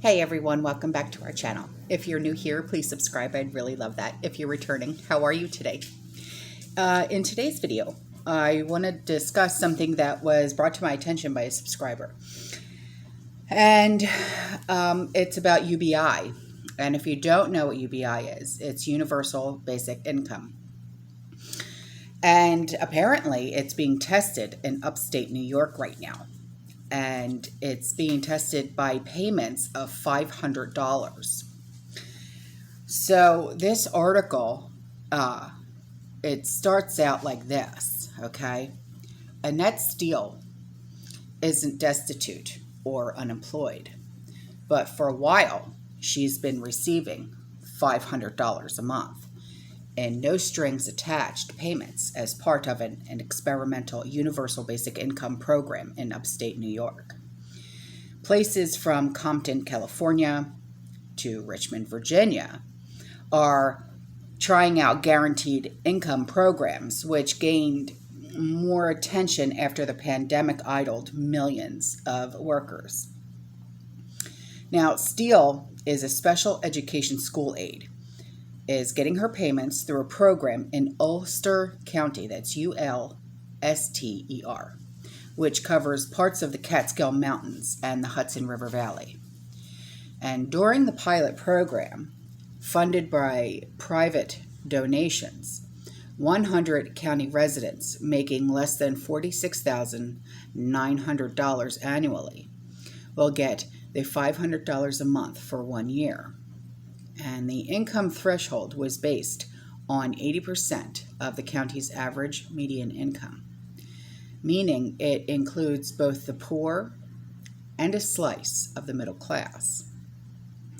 Hey everyone, welcome back to our channel. If you're new here, please subscribe. I'd really love that. If you're returning, how are you today? In today's video, I want to discuss something that was brought to my attention by a subscriber. And it's about UBI. And if you don't know what UBI is, it's Universal Basic Income. And apparently it's being tested in upstate New York right now. And it's being tested by payments of $500. So this article, it starts out like this, okay? Annette Steele isn't destitute or unemployed, but for a while, she's been receiving $500 a month and no strings attached payments as part of an experimental universal basic income program in upstate New York. Places from Compton, California to Richmond, Virginia are trying out guaranteed income programs, which gained more attention after the pandemic idled millions of workers. Now, Steele is a special education school aide, is getting her payments through a program in Ulster County, that's Ulster, which covers parts of the Catskill Mountains and the Hudson River Valley. And during the pilot program, funded by private donations, 100 county residents making less than $46,900 annually will get the $500 a month for 1 year. And the income threshold was based on 80% of the county's average median income, meaning it includes both the poor and a slice of the middle class.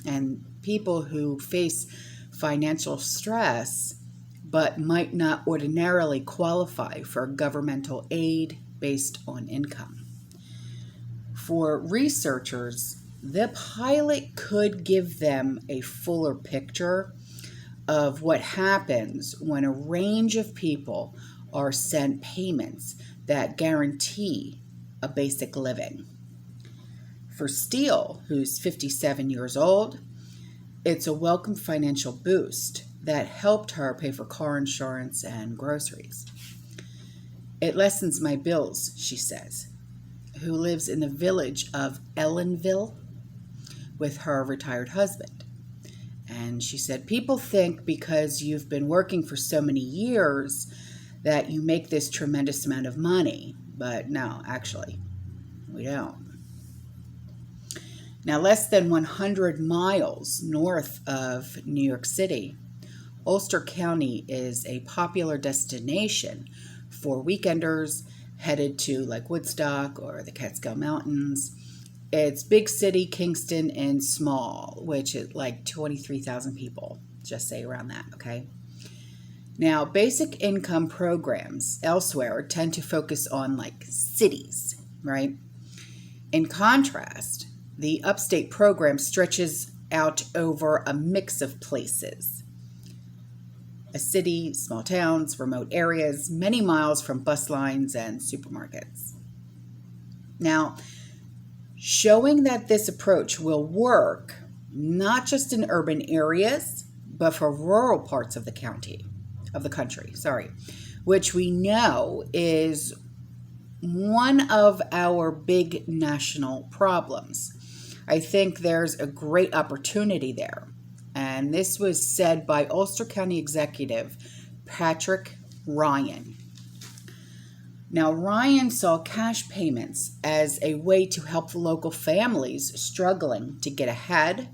And people who face financial stress but might not ordinarily qualify for governmental aid based on income. For researchers, the pilot could give them a fuller picture of what happens when a range of people are sent payments that guarantee a basic living. For Steele, who's 57 years old, it's a welcome financial boost that helped her pay for car insurance and groceries. It lessens my bills, she says, who lives in the village of Ellenville with her retired husband. And she said, people think because you've been working for so many years that you make this tremendous amount of money. But no, actually, we don't. Now, less than 100 miles north of New York City, Ulster County is a popular destination for weekenders headed to like Woodstock or the Catskill Mountains. It's big city, Kingston, and small, which is like 23,000 people, just say around that, okay? Now, basic income programs elsewhere tend to focus on like cities, right? In contrast, the Upstate program stretches out over a mix of places. A city, small towns, remote areas, many miles from bus lines and supermarkets. Now, showing that this approach will work not just in urban areas, but for rural parts of the country, which we know is one of our big national problems. I think there's a great opportunity there. And this was said by Ulster County Executive Patrick Ryan. Now, Ryan saw cash payments as a way to help local families struggling to get ahead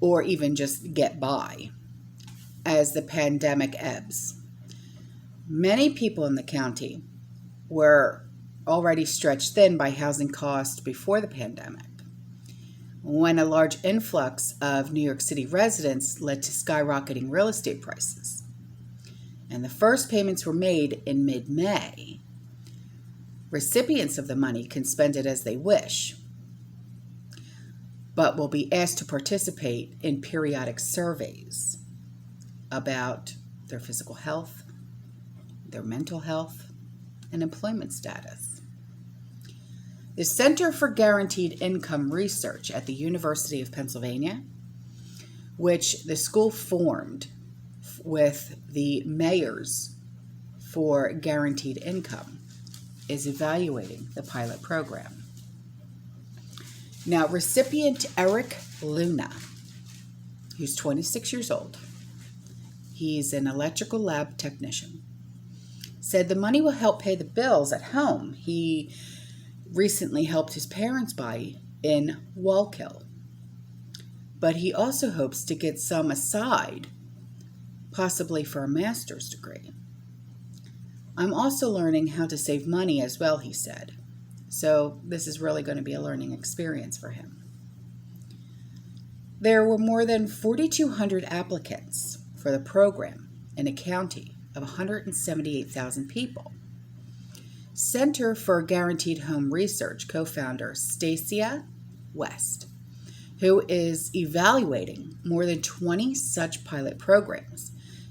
or even just get by as the pandemic ebbs. Many people in the county were already stretched thin by housing costs before the pandemic, when a large influx of New York City residents led to skyrocketing real estate prices. And the first payments were made in mid-May. Recipients of the money can spend it as they wish, but will be asked to participate in periodic surveys about their physical health, their mental health, and employment status. The Center for Guaranteed Income Research at the University of Pennsylvania, which the school formed with the mayors for guaranteed income, is evaluating the pilot program. Now, recipient Eric Luna, who's 26 years old, he's an electrical lab technician, said the money will help pay the bills at home he recently helped his parents buy in Wallkill. But he also hopes to get some aside, possibly for a master's degree. I'm also learning how to save money as well, he said. So this is really going to be a learning experience for him. There were more than 4,200 applicants for the program in a county of 178,000 people. Center for Guaranteed Home Research co-founder Stacia West, who is evaluating more than 20 such pilot programs,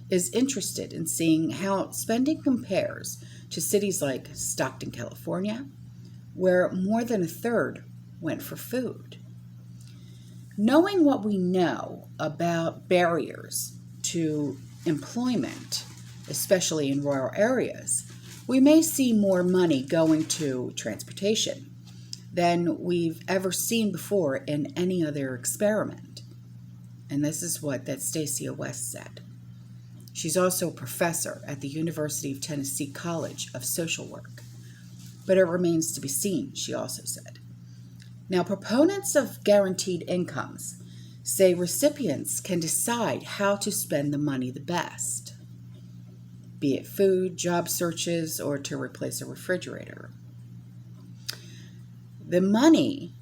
is interested in seeing how spending compares to cities like Stockton, California, where more than a third went for food. Knowing what we know about barriers to employment, especially in rural areas, we may see more money going to transportation than we've ever seen before in any other experiment. And this is what that Stacia West said. She's also a professor at the University of Tennessee College of Social Work. But it remains to be seen, she also said. Now, proponents of guaranteed incomes say recipients can decide how to spend the money the best, be it food, job searches, or to replace a refrigerator. The money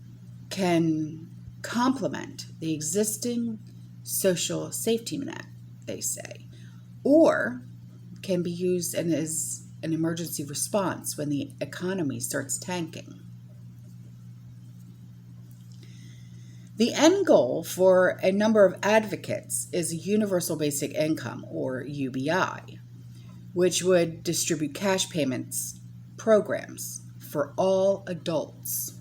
can complement the existing social safety net, they say, or can be used as an emergency response when the economy starts tanking. The end goal for a number of advocates is a universal basic income, or UBI, which would distribute cash payments programs for all adults.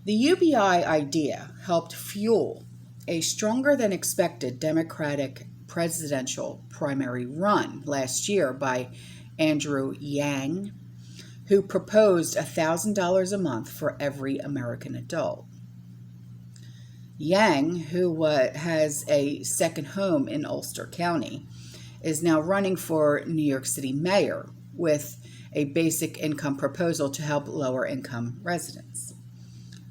The UBI idea helped fuel a stronger than expected Democratic presidential primary run last year by Andrew Yang, who proposed $1,000 a month for every American adult. Yang, who has a second home in Ulster County, is now running for New York City mayor with a basic income proposal to help lower-income residents.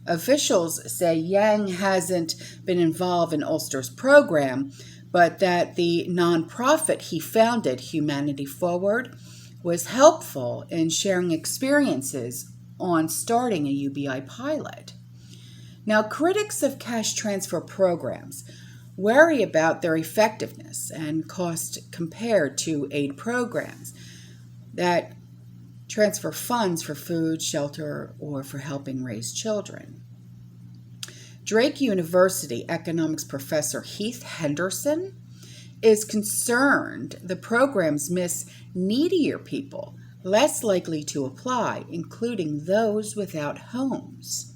Officials say Yang hasn't been involved in Ulster's program, but that the nonprofit he founded, Humanity Forward, was helpful in sharing experiences on starting a UBI pilot. Now, critics of cash transfer programs worry about their effectiveness and cost compared to aid programs that transfer funds for food, shelter, or for helping raise children. Drake University economics professor Heath Henderson is concerned the programs miss needier people, less likely to apply, including those without homes.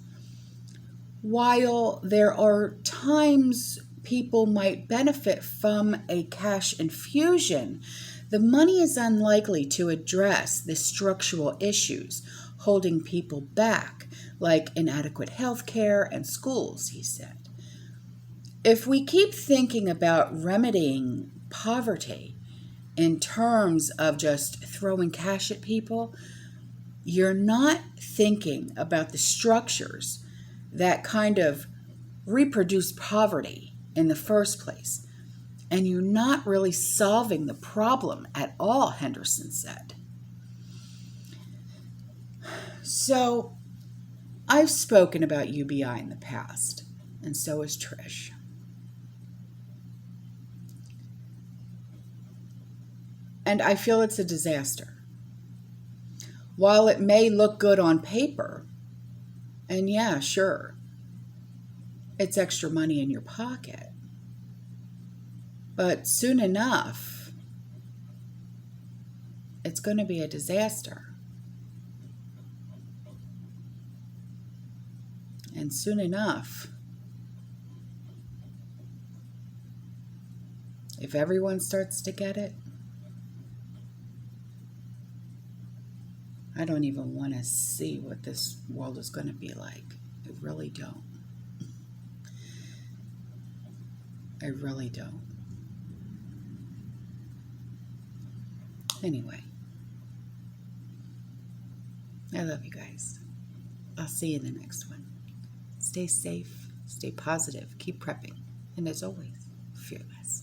While there are times people might benefit from a cash infusion, the money is unlikely to address the structural issues holding people back, like inadequate health care and schools, he said. If we keep thinking about remedying poverty in terms of just throwing cash at people, you're not thinking about the structures that kind of reproduce poverty in the first place. And you're not really solving the problem at all, Henderson said. So, I've spoken about UBI in the past, and so has TRISH. And I feel it's a disaster. While it may look good on paper, and yeah, sure, it's extra money in your pocket, but soon enough, it's going to be a disaster. And soon enough, if everyone starts to get it, I don't even want to see what this world is going to be like. I really don't. I really don't. Anyway, I love you guys. I'll see you in the next one. Stay safe, stay positive, keep prepping, and as always, fearless.